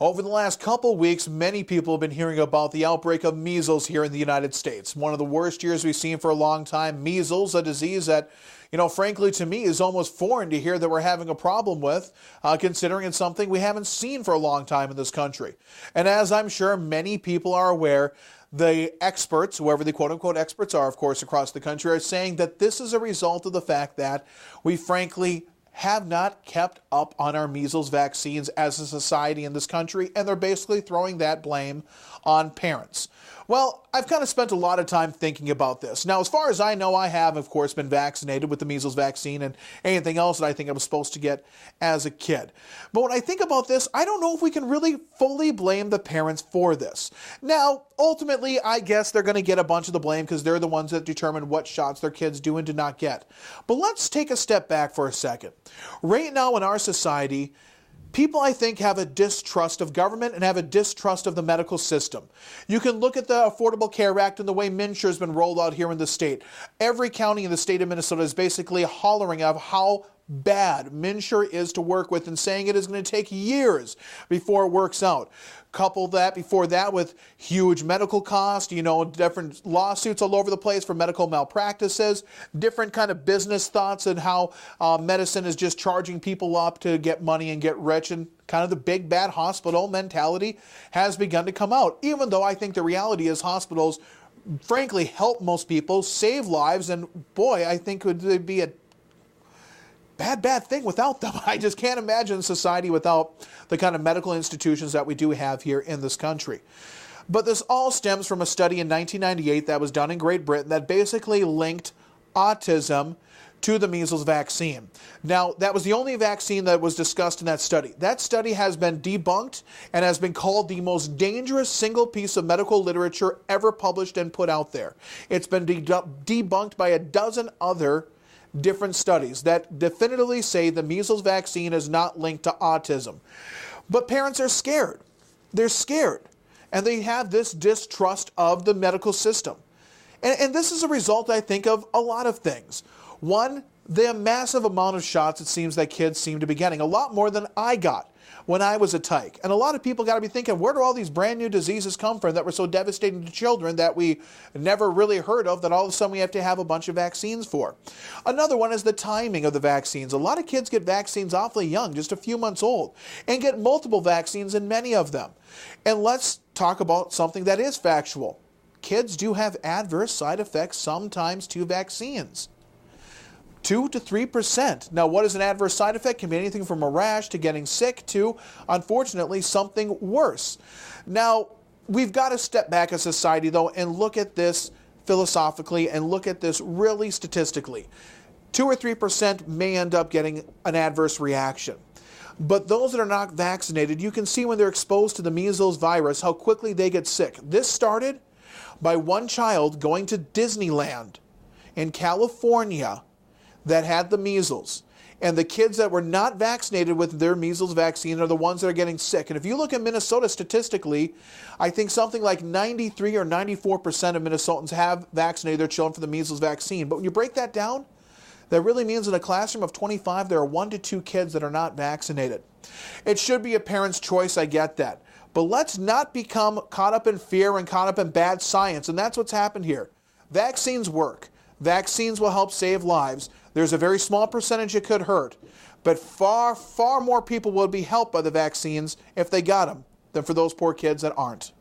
Over the last couple weeks, many people have been hearing about the outbreak of measles here in the United States. One of the worst years we've seen for a long time. Measles, a disease that, frankly, to me is almost foreign to hear that we're having a problem with, considering it's something we haven't seen for a long time in this country. And as I'm sure many people are aware, the experts, whoever the quote-unquote experts are, of course, across the country, are saying that this is a result of the fact that we frankly have not kept up on our measles vaccines as a society in this country, and they're basically throwing that blame on parents. Well, I've kind of spent a lot of time thinking about this. Now, as far as I know, I have, of course, been vaccinated with the measles vaccine and anything else that I think I was supposed to get as a kid. But when I think about this, I don't know if we can really fully blame the parents for this. Now, ultimately, I guess they're going to get a bunch of the blame because they're the ones that determine what shots their kids do and do not get. But let's take a step back for a second. Right now in our society, people, I think, have a distrust of government and have a distrust of the medical system. You can look at the Affordable Care Act and the way MNsure has been rolled out here in the state. Every county in the state of Minnesota is basically hollering of how bad MNsure is to work with and saying it is going to take years before it works out. Couple that before that with huge medical costs, different lawsuits all over the place for medical malpractices, different kind of business thoughts and how medicine is just charging people up to get money and get rich, and kind of the big bad hospital mentality has begun to come out, even though I think the reality is hospitals frankly help most people, save lives, and boy, I think it would be a bad thing without them. I just can't imagine society without the kind of medical institutions that we do have here in this country. But this all stems from a study in 1998 that was done in Great Britain that basically linked autism to the measles vaccine. Now, that was the only vaccine that was discussed in that study. That study has been debunked and has been called the most dangerous single piece of medical literature ever published and put out there. It's been debunked by a dozen other different studies that definitively say the measles vaccine is not linked to autism. But parents are scared. They're scared. And they have this distrust of the medical system. And this is a result, I think, of a lot of things. One, the massive amount of shots it seems that kids seem to be getting. A lot more than I got when I was a tyke. And a lot of people got to be thinking, where do all these brand new diseases come from that were so devastating to children that we never really heard of, that all of a sudden we have to have a bunch of vaccines for? Another one is the timing of the vaccines. A lot of kids get vaccines awfully young, just a few months old, and get multiple vaccines in many of them. And let's talk about something that is factual. Kids do have adverse side effects sometimes to vaccines. 2 to 3%. Now, what is an adverse side effect? Can be anything from a rash to getting sick to, unfortunately, something worse. Now, we've got to step back as a society, though, and look at this philosophically and look at this really statistically. 2 or 3% may end up getting an adverse reaction. But those that are not vaccinated, you can see when they're exposed to the measles virus, how quickly they get sick. This started by one child going to Disneyland in California that had the measles. And the kids that were not vaccinated with their measles vaccine are the ones that are getting sick. And if you look at Minnesota statistically, I think something like 93 or 94% of Minnesotans have vaccinated their children for the measles vaccine. But when you break that down, that really means in a classroom of 25, there are 1 to 2 kids that are not vaccinated. It should be a parent's choice, I get that. But let's not become caught up in fear and caught up in bad science. And that's what's happened here. Vaccines work. Vaccines will help save lives. There's a very small percentage it could hurt, but far, far more people will be helped by the vaccines if they got them than for those poor kids that aren't.